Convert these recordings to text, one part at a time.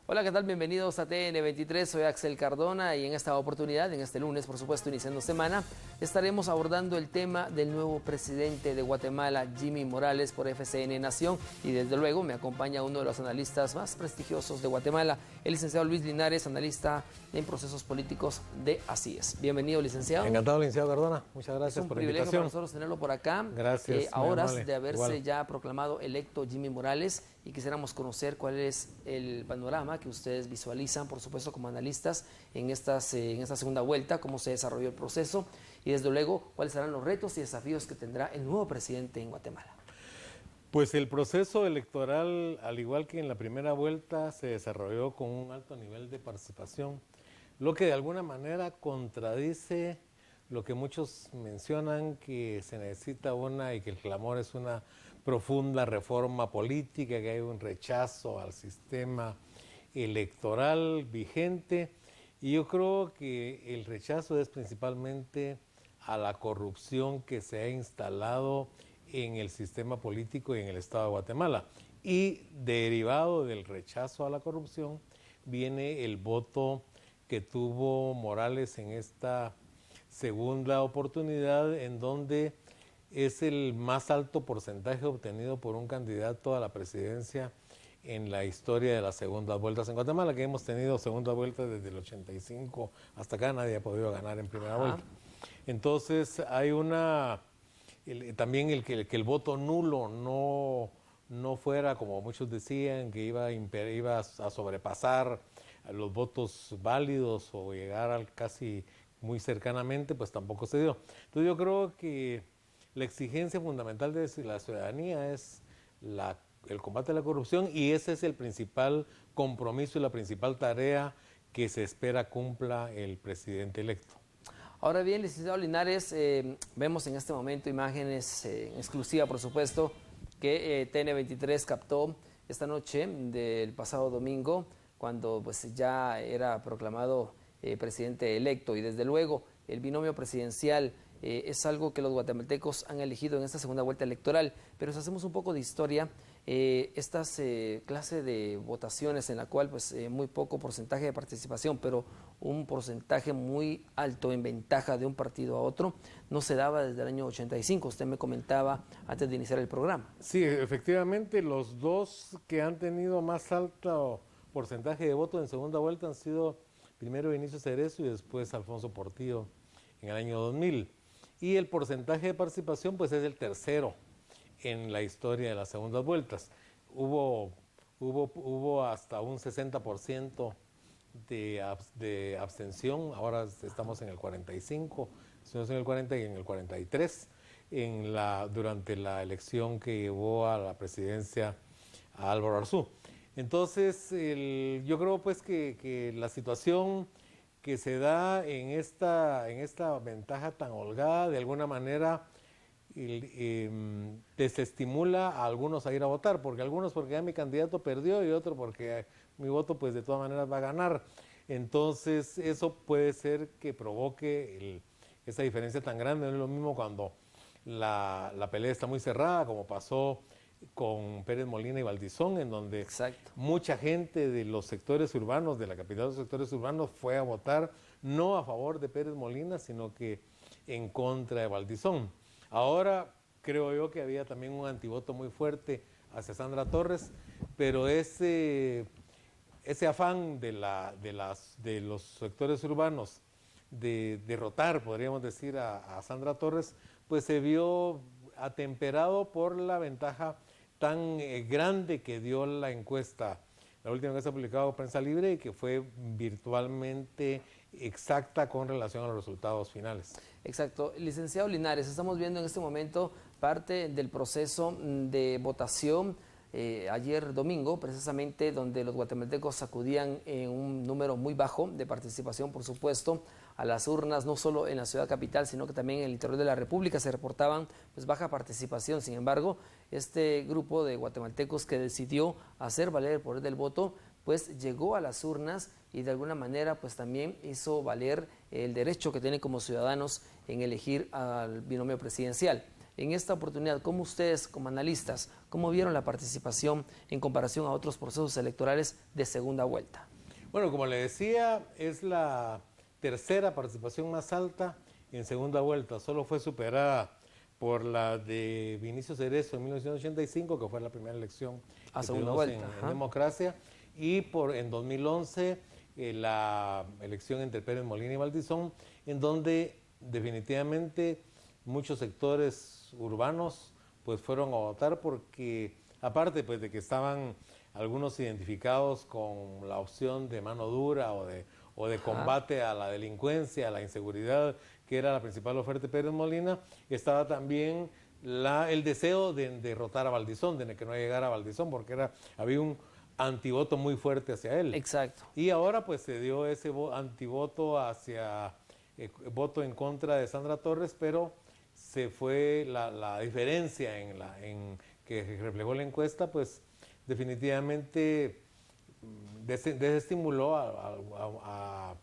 Hola, ¿qué tal? Bienvenidos a TN23, soy Axel Cardona y en esta oportunidad, en este lunes, por supuesto, iniciando semana, estaremos abordando el tema del nuevo presidente de Guatemala, Jimmy Morales, por FCN Nación, y desde luego me acompaña uno de los analistas más prestigiosos de Guatemala, el licenciado Luis Linares, analista en procesos políticos de Así Es. Bienvenido, licenciado. Encantado, licenciado Cardona. Muchas gracias por la invitación. Es un privilegio para nosotros tenerlo por acá. Gracias. A horas de haberse ya proclamado electo Jimmy Morales, y quisiéramos conocer cuál es el panorama que ustedes visualizan, por supuesto, como analistas en esta segunda vuelta, cómo se desarrolló el proceso y, desde luego, cuáles serán los retos y desafíos que tendrá el nuevo presidente en Guatemala. Pues el proceso electoral, al igual que en la primera vuelta, se desarrolló con un alto nivel de participación, lo que de alguna manera contradice lo que muchos mencionan, que se necesita y que el clamor es una profunda reforma política, que hay un rechazo al sistema electoral vigente, y yo creo que el rechazo es principalmente a la corrupción que se ha instalado en el sistema político y en el Estado de Guatemala. Y derivado del rechazo a la corrupción viene el voto que tuvo Morales en esta segunda oportunidad, en donde es el más alto porcentaje obtenido por un candidato a la presidencia en la historia de las segundas vueltas en Guatemala, que hemos tenido segunda vuelta desde el 85 hasta acá, nadie ha podido ganar en primera vuelta. Entonces hay también el que el voto nulo no fuera, como muchos decían, que iba a sobrepasar a los votos válidos o llegar al casi muy cercanamente, pues tampoco se dio. Entonces yo creo que la exigencia fundamental de la ciudadanía es el combate a la corrupción, y ese es el principal compromiso y la principal tarea que se espera cumpla el presidente electo. Ahora bien, licenciado Linares, vemos en este momento imágenes en exclusiva, por supuesto, que TN23 captó esta noche del pasado domingo, cuando pues ya era proclamado presidente electo, y desde luego el binomio presidencial es algo que los guatemaltecos han elegido en esta segunda vuelta electoral. Pero si hacemos un poco de historia, estas clase de votaciones en la cual pues muy poco porcentaje de participación, pero un porcentaje muy alto en ventaja de un partido a otro, no se daba desde el año 85. Usted me comentaba antes de iniciar el programa. Sí, efectivamente, los dos que han tenido más alto porcentaje de votos en segunda vuelta han sido primero Vinicio Cerezo y después Alfonso Portillo en el año 2000. Y el porcentaje de participación pues es el tercero en la historia de las segundas vueltas. Hubo hasta un 60% de abstención, ahora estamos en el 45%, estamos en el 40% y en el 43% durante la elección que llevó a la presidencia a Álvaro Arzú. Entonces, yo creo pues que la situación que se da en esta ventaja tan holgada, de alguna manera desestimula a algunos a ir a votar, porque ya mi candidato perdió y otro porque mi voto pues de todas maneras va a ganar. Entonces eso puede ser que provoque esa diferencia tan grande. No es lo mismo cuando la pelea está muy cerrada, como pasó con Pérez Molina y Valdizón, en donde mucha gente de los sectores urbanos, de la capital de los sectores urbanos, fue a votar no a favor de Pérez Molina, sino que en contra de Valdizón. Ahora creo yo que había también un antivoto muy fuerte hacia Sandra Torres, pero ese afán de los sectores urbanos de derrotar, podríamos decir, a Sandra Torres, pues se vio atemperado por la ventaja tan grande que dio la encuesta, la última encuesta publicada por Prensa Libre, y que fue virtualmente exacta con relación a los resultados finales. Exacto. Licenciado Linares, estamos viendo en este momento parte del proceso de votación ayer domingo, precisamente, donde los guatemaltecos acudían en un número muy bajo de participación, por supuesto, a las urnas, no solo en la ciudad capital, sino que también en el interior de la República se reportaban pues baja participación. Sin embargo, este grupo de guatemaltecos que decidió hacer valer el poder del voto, pues llegó a las urnas y de alguna manera pues también hizo valer el derecho que tienen como ciudadanos en elegir al binomio presidencial. En esta oportunidad, ¿cómo ustedes como analistas, cómo vieron la participación en comparación a otros procesos electorales de segunda vuelta? Bueno, como le decía, es la tercera participación más alta en segunda vuelta. Solo fue superada por la de Vinicio Cerezo en 1985, que fue la primera elección A que segunda tuvimos vuelta. en democracia, y en 2011 la elección entre Pérez Molina y Valdizón, en donde definitivamente muchos sectores urbanos pues fueron a votar porque, aparte pues de que estaban algunos identificados con la opción de mano dura o de combate a la delincuencia, a la inseguridad, que era la principal oferta de Pérez Molina, estaba también el deseo de derrotar a Valdizón, de que no llegara a Valdizón, porque había un antivoto muy fuerte hacia él. Exacto. Y ahora pues se dio ese antivoto hacia voto en contra de Sandra Torres, pero se fue la diferencia en que reflejó la encuesta, pues definitivamente desestimuló a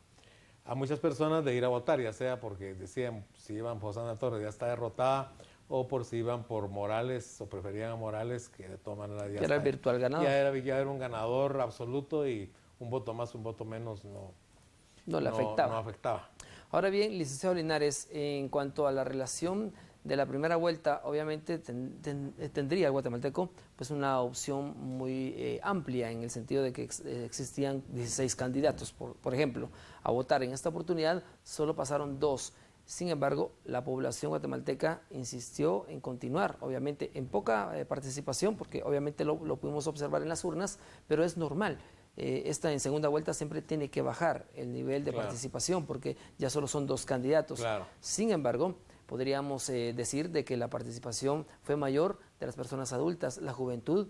muchas personas de ir a votar, ya sea porque decían si iban por Sandra Torres ya está derrotada, o por si iban por Morales o preferían a Morales, que de todas maneras ya era el virtual ganador. Ya era un ganador absoluto y un voto más, un voto menos no le afectaba. No afectaba. Ahora bien, licenciado Linares, en cuanto a la relación de la primera vuelta, obviamente tendría el guatemalteco pues una opción muy amplia, en el sentido de que existían 16 candidatos, por ejemplo, a votar. En esta oportunidad solo pasaron 2. Sin embargo, la población guatemalteca insistió en continuar, obviamente en poca participación, porque obviamente lo pudimos observar en las urnas, pero es normal. Esta en segunda vuelta siempre tiene que bajar el nivel de participación, porque ya solo son 2 candidatos. Sin embargo, podríamos decir de que la participación fue mayor de las personas adultas. La juventud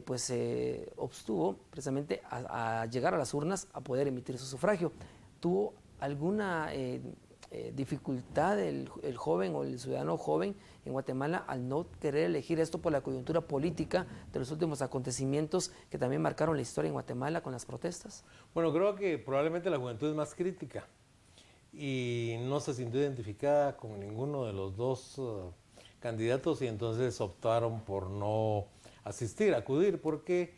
pues obstuvo precisamente a llegar a las urnas a poder emitir su sufragio. ¿Tuvo alguna dificultad el joven o el ciudadano joven en Guatemala al no querer elegir esto por la coyuntura política de los últimos acontecimientos que también marcaron la historia en Guatemala con las protestas? Bueno, creo que probablemente la juventud es más crítica y no se sintió identificada con ninguno de los dos candidatos, y entonces optaron por no acudir, porque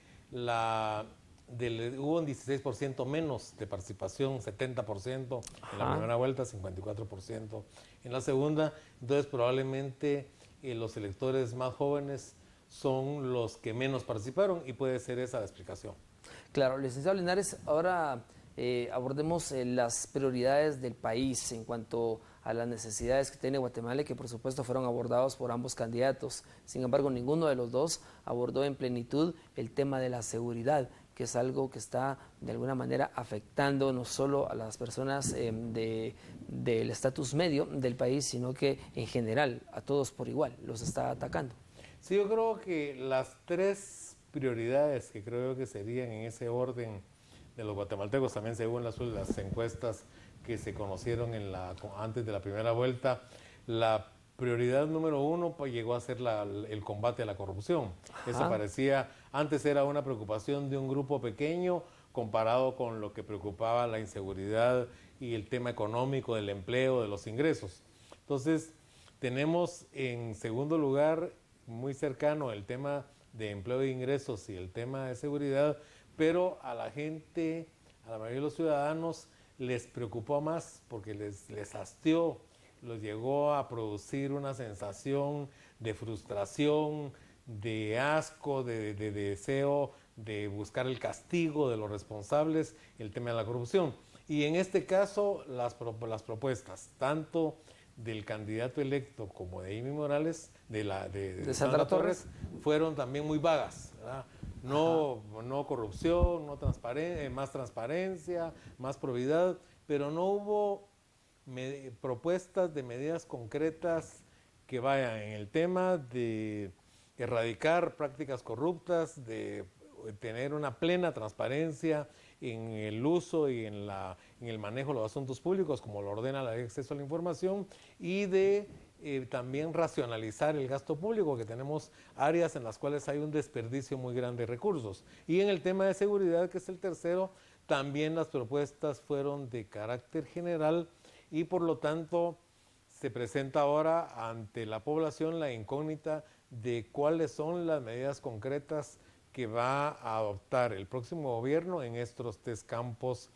hubo un 16% menos de participación, 70% en la primera vuelta, 54% en la segunda. Entonces probablemente los electores más jóvenes son los que menos participaron, y puede ser esa la explicación. Claro, licenciado Linares, ahora abordemos las prioridades del país en cuanto a las necesidades que tiene Guatemala, y que por supuesto fueron abordados por ambos candidatos. Sin embargo, ninguno de los dos abordó en plenitud el tema de la seguridad, que es algo que está de alguna manera afectando no solo a las personas del estatus medio del país, sino que en general a todos por igual los está atacando. Sí, yo creo que las 3 prioridades que creo que serían en ese orden de los guatemaltecos, también según las encuestas que se conocieron antes de la primera vuelta, la prioridad número 1 pues, llegó a ser el combate a la corrupción. Eso antes era una preocupación de un grupo pequeño comparado con lo que preocupaba la inseguridad y el tema económico, del empleo, de los ingresos. Entonces, tenemos en segundo lugar, muy cercano, el tema de empleo e ingresos y el tema de seguridad, pero a la gente, a la mayoría de los ciudadanos, les preocupó más porque les hastió, los llegó a producir una sensación de frustración, de asco, de deseo de buscar el castigo de los responsables, el tema de la corrupción. Y en este caso, las propuestas, tanto del candidato electo como de Amy Morales, de Sandra Torres, fueron también muy vagas, ¿verdad? No corrupción, más transparencia, más probidad, pero no hubo propuestas de medidas concretas que vayan en el tema de erradicar prácticas corruptas, de tener una plena transparencia en el uso y en el manejo de los asuntos públicos, como lo ordena la Ley de Acceso a la Información, y de también racionalizar el gasto público, que tenemos áreas en las cuales hay un desperdicio muy grande de recursos. Y en el tema de seguridad, que es el tercero, también las propuestas fueron de carácter general, y por lo tanto se presenta ahora ante la población la incógnita de cuáles son las medidas concretas que va a adoptar el próximo gobierno en estos 3 campos,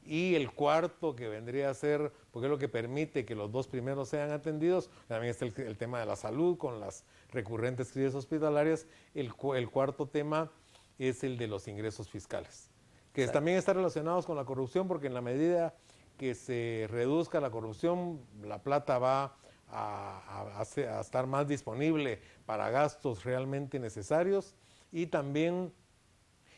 y el cuarto que vendría a ser, porque es lo que permite que los 2 primeros sean atendidos. También está el tema de la salud con las recurrentes crisis hospitalarias. El cuarto tema es el de los ingresos fiscales, que también están relacionados con la corrupción, porque en la medida que se reduzca la corrupción, la plata va a estar más disponible para gastos realmente necesarios, y también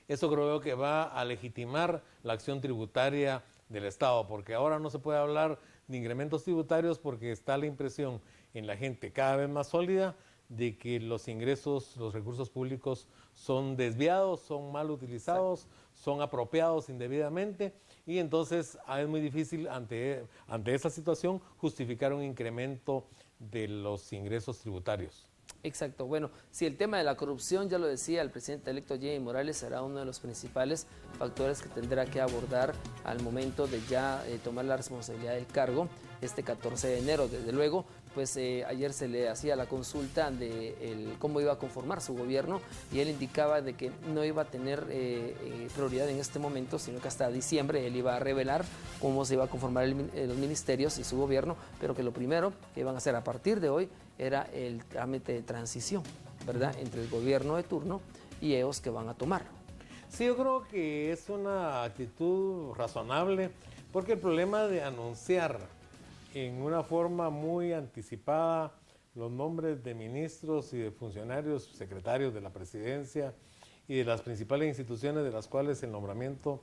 eso creo que va a legitimar la acción tributaria del Estado, porque ahora no se puede hablar de incrementos tributarios porque está la impresión en la gente cada vez más sólida de que los ingresos, los recursos públicos son desviados, son mal utilizados, son apropiados indebidamente, y entonces es muy difícil ante esa situación justificar un incremento de los ingresos tributarios. Exacto. Bueno, si el tema de la corrupción, ya lo decía el presidente electo Jimmy Morales, será uno de los principales factores que tendrá que abordar al momento de ya tomar la responsabilidad del cargo este 14 de enero. Desde luego, pues ayer se le hacía la consulta de cómo iba a conformar su gobierno, y él indicaba de que no iba a tener prioridad en este momento, sino que hasta diciembre él iba a revelar cómo se iba a conformar los ministerios y su gobierno, pero que lo primero que iban a hacer a partir de hoy era el trámite de transición, ¿verdad?, entre el gobierno de turno y ellos que van a tomarlo. Sí, yo creo que es una actitud razonable, porque el problema de anunciar en una forma muy anticipada los nombres de ministros y de funcionarios, secretarios de la presidencia y de las principales instituciones de las cuales el nombramiento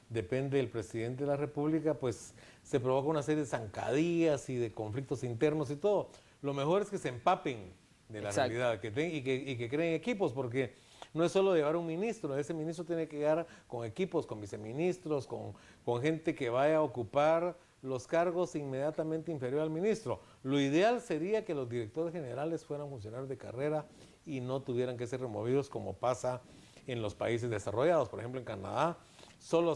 depende del presidente de la República, pues se provoca una serie de zancadillas y de conflictos internos y todo. Lo mejor es que se empapen de la realidad y que creen equipos, porque no es solo llevar un ministro, ese ministro tiene que llegar con equipos, con viceministros, con gente que vaya a ocupar los cargos inmediatamente inferior al ministro. Lo ideal sería que los directores generales fueran funcionarios de carrera y no tuvieran que ser removidos como pasa en los países desarrollados. Por ejemplo, en Canadá solo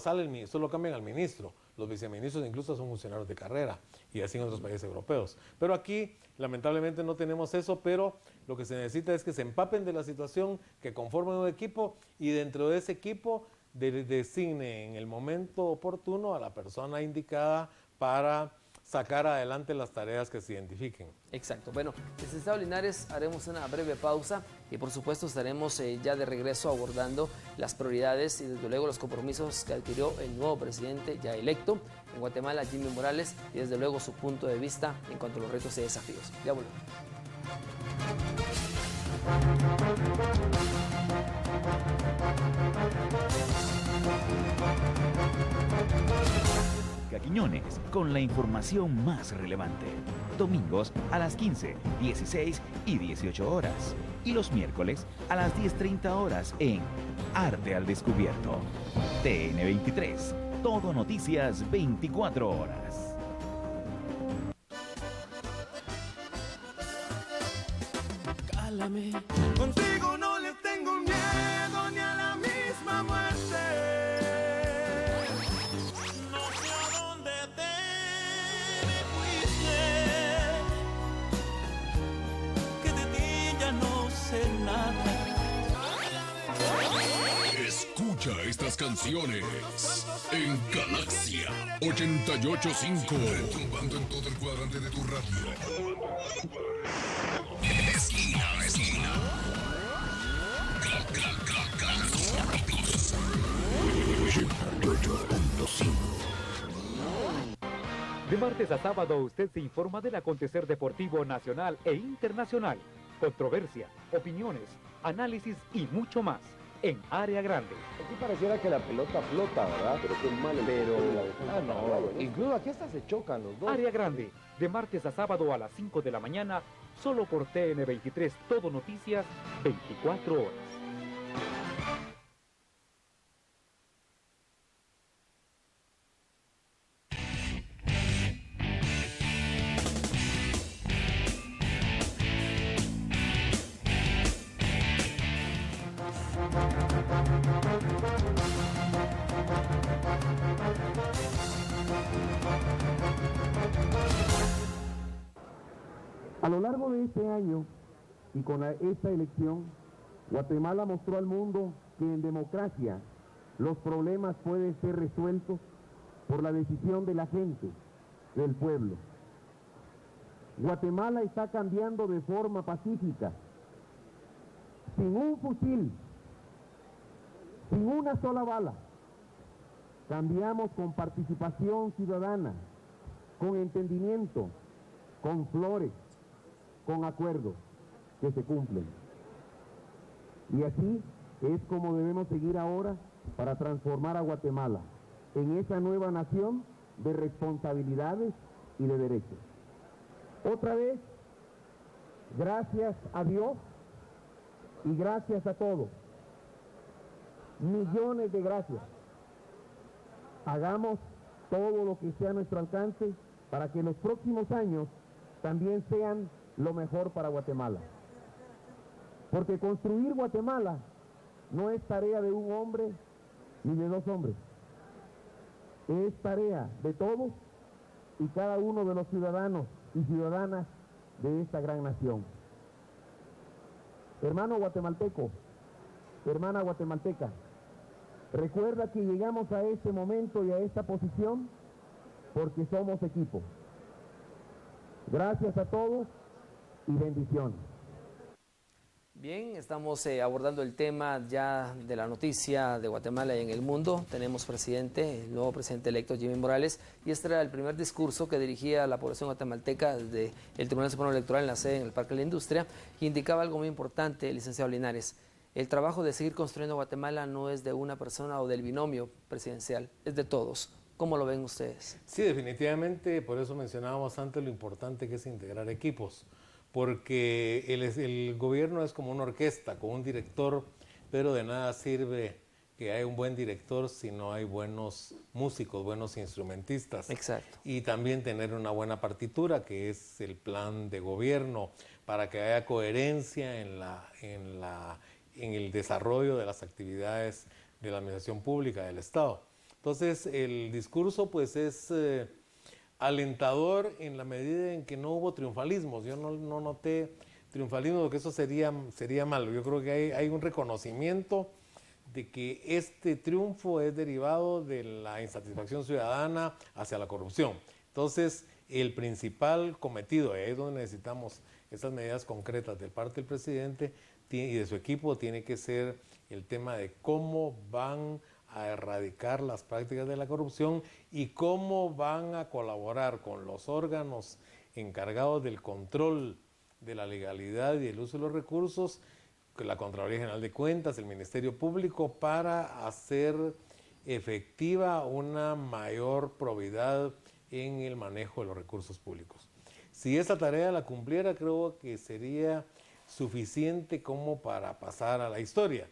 cambian al ministro, los viceministros incluso son funcionarios de carrera, y así en otros países europeos. Pero aquí lamentablemente no tenemos eso, pero lo que se necesita es que se empapen de la situación, que conformen un equipo, y dentro de ese equipo designe en el momento oportuno a la persona indicada para sacar adelante las tareas que se identifiquen. Exacto. Bueno, licenciado Linares, haremos una breve pausa y por supuesto estaremos ya de regreso abordando las prioridades y desde luego los compromisos que adquirió el nuevo presidente ya electo en Guatemala, Jimmy Morales, y desde luego su punto de vista en cuanto a los retos y desafíos. Ya volvemos. Quiñones, con la información más relevante. Domingos a las 15, 16 y 18 horas. Y los miércoles a las 10:30 horas en Arte al Descubierto. TN23, todo noticias 24 horas. Cálame, contigo no le tengo miedo ni a la misma muerte. Escucha estas canciones en Galaxia 88.5, retumbando en todo el cuadrante de tu radio. Esquina a esquina. Galaxia 88.5. De martes a sábado usted se informa del acontecer deportivo nacional e internacional, controversia, opiniones, análisis y mucho más en Área Grande. Aquí pareciera que la pelota flota, ¿verdad? Pero qué mal. No, incluso aquí hasta se chocan los dos. Área Grande, de martes a sábado a las 5 de la mañana, solo por TN23, todo noticias, 24 horas. A lo largo de este año y con esta elección, Guatemala mostró al mundo que en democracia los problemas pueden ser resueltos por la decisión de la gente, del pueblo. Guatemala está cambiando de forma pacífica, sin un fusil, sin una sola bala. Cambiamos con participación ciudadana, con entendimiento, con flores, con acuerdos que se cumplen. Y así es como debemos seguir ahora para transformar a Guatemala en esa nueva nación de responsabilidades y de derechos. Otra vez, gracias a Dios y gracias a todos. Millones de gracias. Hagamos todo lo que sea a nuestro alcance para que los próximos años también sean lo mejor para Guatemala. Porque construir Guatemala no es tarea de un hombre ni de dos hombres. Es tarea de todos y cada uno de los ciudadanos y ciudadanas de esta gran nación. Hermano guatemalteco, hermana guatemalteca, recuerda que llegamos a este momento y a esta posición porque somos equipo. Gracias a todos y bendiciones. Bien, estamos abordando el tema ya de la noticia de Guatemala y en el mundo. Tenemos presidente, el nuevo presidente electo Jimmy Morales, y este era el primer discurso que dirigía a la población guatemalteca desde el Tribunal Supremo Electoral en la sede en el Parque de la Industria, y indicaba algo muy importante, licenciado Linares. El trabajo de seguir construyendo Guatemala no es de una persona o del binomio presidencial, es de todos. ¿Cómo lo ven ustedes? Sí, definitivamente, por eso mencionábamos antes lo importante que es integrar equipos, porque el gobierno es como una orquesta con un director, pero de nada sirve que haya un buen director si no hay buenos músicos, buenos instrumentistas. Exacto. Y también tener una buena partitura, que es el plan de gobierno, para que haya coherencia en el desarrollo de las actividades de la administración pública del Estado. Entonces, el discurso pues es alentador en la medida en que no hubo triunfalismos. Yo no noté triunfalismo, porque eso sería malo. Yo creo que hay un reconocimiento de que este triunfo es derivado de la insatisfacción ciudadana hacia la corrupción. Entonces, el principal cometido, es donde necesitamos esas medidas concretas de parte del presidente y de su equipo, tiene que ser el tema de cómo van a erradicar las prácticas de la corrupción y cómo van a colaborar con los órganos encargados del control de la legalidad y el uso de los recursos, la Contraloría General de Cuentas, el Ministerio Público, para hacer efectiva una mayor probidad en el manejo de los recursos públicos. Si esa tarea la cumpliera, creo que sería suficiente como para pasar a la historia.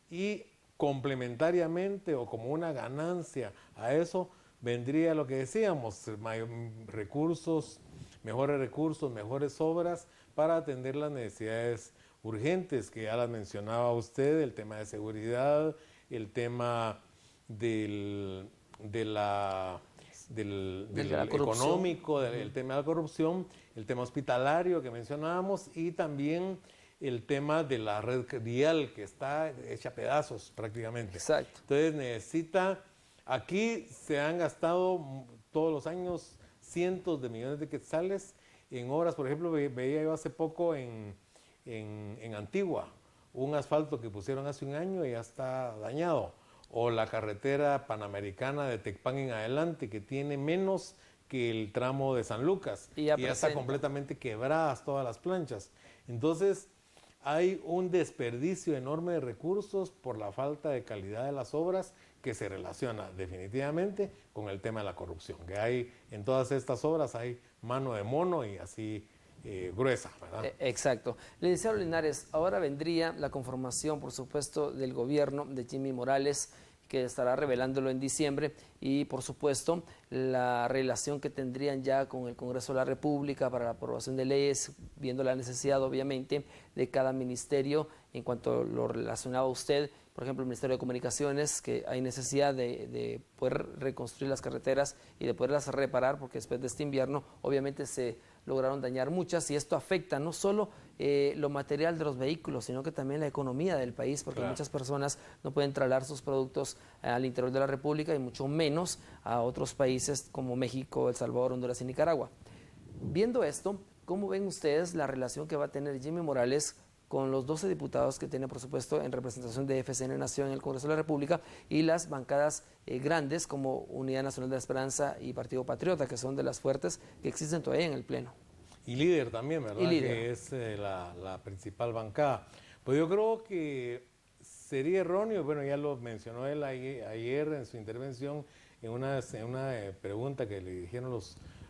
Y complementariamente o como una ganancia a eso vendría lo que decíamos, mejores obras para atender las necesidades urgentes, que ya las mencionaba usted, el tema de seguridad, el tema del económico, el tema de la corrupción, el tema hospitalario que mencionábamos, y también el tema de la red vial, que está hecha a pedazos prácticamente. Exacto. Entonces aquí se han gastado todos los años cientos de millones de quetzales en obras. Por ejemplo, veía yo hace poco en Antigua un asfalto que pusieron hace un año y ya está dañado. O la carretera panamericana de Tecpan en adelante, que tiene menos que el tramo de San Lucas. Y ya está completamente quebradas todas las planchas. Entonces, hay un desperdicio enorme de recursos por la falta de calidad de las obras, que se relaciona definitivamente con el tema de la corrupción, que hay en todas estas obras, hay mano de mono y así gruesa, ¿verdad? Exacto. Licenciado Linares, ahora vendría la conformación, por supuesto, del gobierno de Jimmy Morales, que estará revelándolo en diciembre, y por supuesto la relación que tendrían ya con el Congreso de la República para la aprobación de leyes, viendo la necesidad obviamente de cada ministerio. En cuanto lo relacionaba usted, por ejemplo, el Ministerio de Comunicaciones, que hay necesidad de poder reconstruir las carreteras y de poderlas reparar, porque después de este invierno obviamente se lograron dañar muchas y esto afecta no solo lo material de los vehículos, sino que también la economía del país, porque muchas personas no pueden trasladar sus productos al interior de la República y mucho menos a otros países como México, El Salvador, Honduras y Nicaragua. Viendo esto, ¿cómo ven ustedes la relación que va a tener Jimmy Morales con los 12 diputados que tiene, por supuesto, en representación de FCN Nación en el Congreso de la República y las bancadas grandes como Unidad Nacional de la Esperanza y Partido Patriota, que son de las fuertes que existen todavía en el Pleno? Y Líder también, ¿verdad? Y Líder. Que es la principal bancada. Pues yo creo que sería erróneo, bueno, ya lo mencionó él ayer en su intervención, en una pregunta que le dijeron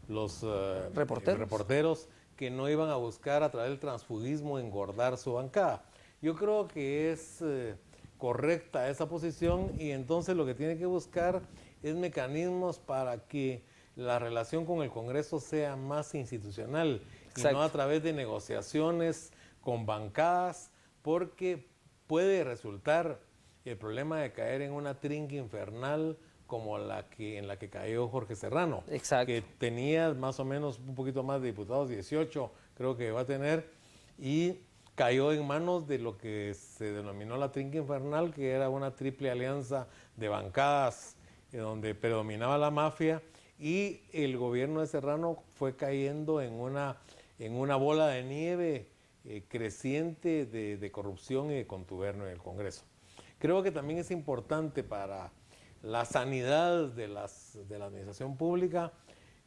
los reporteros, que no iban a buscar a través del transfugismo engordar su bancada. Yo creo que es correcta esa posición y entonces lo que tiene que buscar es mecanismos para que la relación con el Congreso sea más institucional. Exacto. Y no a través de negociaciones con bancadas, porque puede resultar el problema de caer en una trinca infernal como en la que cayó Jorge Serrano. Exacto. Que tenía más o menos un poquito más de diputados, 18 creo que va a tener, y cayó en manos de lo que se denominó la trinca infernal, que era una triple alianza de bancadas donde predominaba la mafia, y el gobierno de Serrano fue cayendo en una bola de nieve creciente de corrupción y de contubernio en el Congreso. Creo que también es importante para la sanidad de la administración pública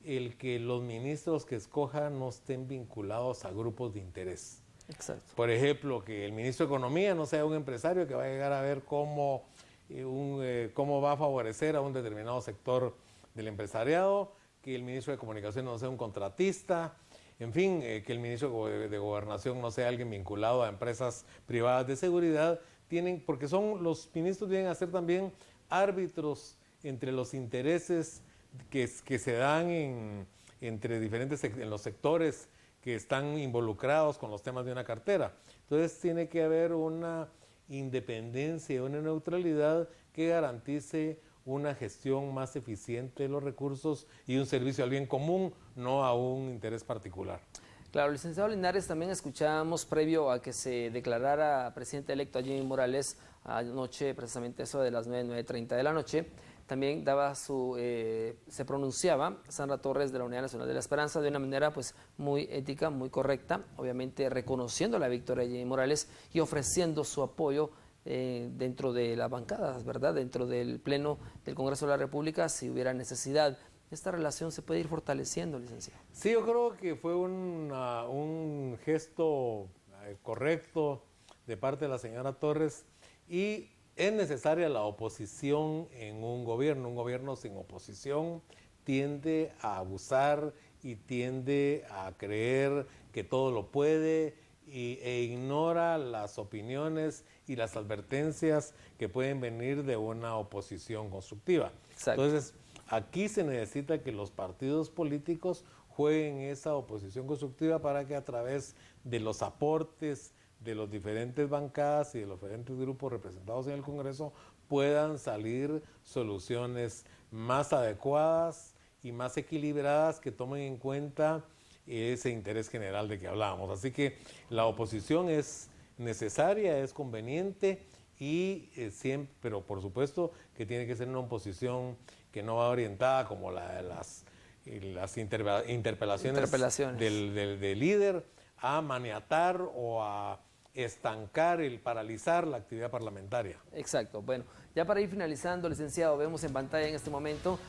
el que los ministros que escojan no estén vinculados a grupos de interés. Exacto. Por ejemplo, que el ministro de Economía no sea un empresario que va a llegar a ver cómo va a favorecer a un determinado sector del empresariado, que el ministro de Comunicación no sea un contratista, en fin, que el ministro de Gobernación no sea alguien vinculado a empresas privadas de seguridad, porque los ministros tienen que ser también árbitros entre los intereses que se dan entre diferentes en los sectores que están involucrados con los temas de una cartera. Entonces tiene que haber una independencia, una neutralidad que garantice una gestión más eficiente de los recursos y un servicio al bien común, no a un interés particular. Claro, licenciado Linares, también escuchábamos previo a que se declarara presidente electo a Jimmy Morales anoche, precisamente eso de las 9:30 de la noche, también se pronunciaba Sandra Torres de la Unidad Nacional de la Esperanza de una manera pues muy ética, muy correcta, obviamente reconociendo la victoria de Jimmy Morales y ofreciendo su apoyo dentro de las bancadas, ¿verdad? Dentro del Pleno del Congreso de la República, si hubiera necesidad. ¿Esta relación se puede ir fortaleciendo, licenciado? Sí, yo creo que fue un gesto correcto de parte de la señora Torres, y es necesaria la oposición en un gobierno sin oposición tiende a abusar y tiende a creer que todo lo puede e ignora las opiniones y las advertencias que pueden venir de una oposición constructiva. Exacto. Entonces, aquí se necesita que los partidos políticos jueguen esa oposición constructiva para que a través de los aportes de los diferentes bancadas y de los diferentes grupos representados en el Congreso puedan salir soluciones más adecuadas y más equilibradas que tomen en cuenta ese interés general de que hablábamos. Así que la oposición es necesaria, es conveniente y siempre, pero por supuesto que tiene que ser una oposición que no va orientada como la de las interpelaciones del líder a maniatar o a estancar, paralizar la actividad parlamentaria. Exacto. Bueno, ya para ir finalizando, licenciado, vemos en pantalla en este momento,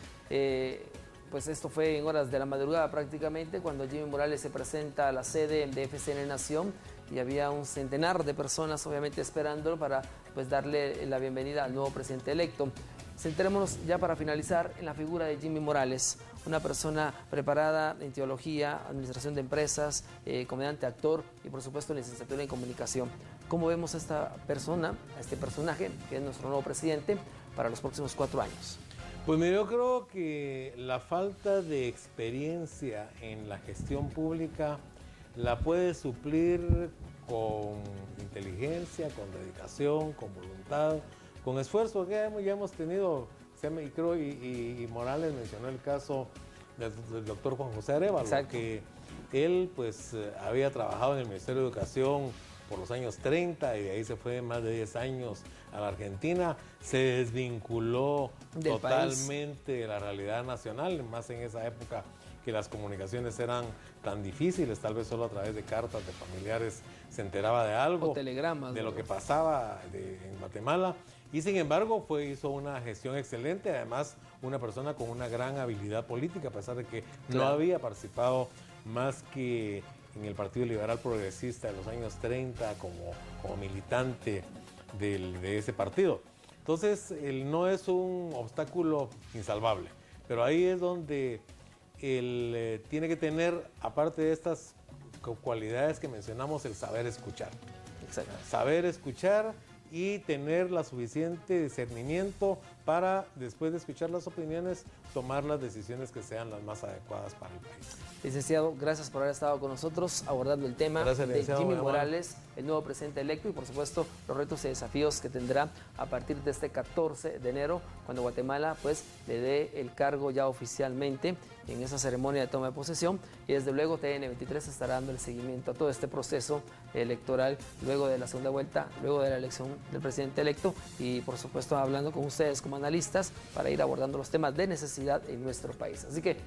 pues esto fue en horas de la madrugada prácticamente, cuando Jimmy Morales se presenta a la sede de FCN Nación y había un centenar de personas obviamente esperándolo para pues darle la bienvenida al nuevo presidente electo. Centrémonos ya para finalizar en la figura de Jimmy Morales, una persona preparada en teología, administración de empresas, comediante, actor y por supuesto licenciatura en comunicación. ¿Cómo vemos a esta persona, a este personaje que es nuestro nuevo presidente para los próximos 4 años? Pues mira, yo creo que la falta de experiencia en la gestión pública la puede suplir con inteligencia, con dedicación, con voluntad, con esfuerzo que ya hemos tenido, y Morales mencionó el caso del doctor Juan José Arévalo, que Él pues había trabajado en el Ministerio de Educación por los años 30 y de ahí se fue más de 10 años a la Argentina, se desvinculó totalmente de la realidad nacional, más en esa época que las comunicaciones eran tan difíciles, tal vez solo a través de cartas de familiares se enteraba de algo, o telegramas, de ¿no? lo que pasaba en Guatemala, y sin embargo hizo una gestión excelente, además una persona con una gran habilidad política, a pesar de que no había participado más que en el Partido Liberal Progresista de los años 30 como militante de ese partido. Entonces, él no es un obstáculo insalvable, pero ahí es donde él tiene que tener, aparte de estas cualidades que mencionamos, el saber escuchar. Exacto. Saber escuchar y tener la suficiente discernimiento para, después de escuchar las opiniones, tomar las decisiones que sean las más adecuadas para el país. Licenciado, gracias por haber estado con nosotros abordando el tema de Jimmy Morales, el nuevo presidente electo, y por supuesto los retos y desafíos que tendrá a partir de este 14 de enero, cuando Guatemala pues le dé el cargo ya oficialmente en esa ceremonia de toma de posesión, y desde luego TN23 estará dando el seguimiento a todo este proceso electoral luego de la segunda vuelta, luego de la elección del presidente electo, y por supuesto hablando con ustedes como analistas para ir abordando los temas de necesidad en nuestro país. Así que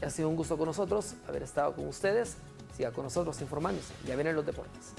ha sido un gusto con nosotros haber estado con ustedes. Siga con nosotros informándose. Ya vienen los deportes.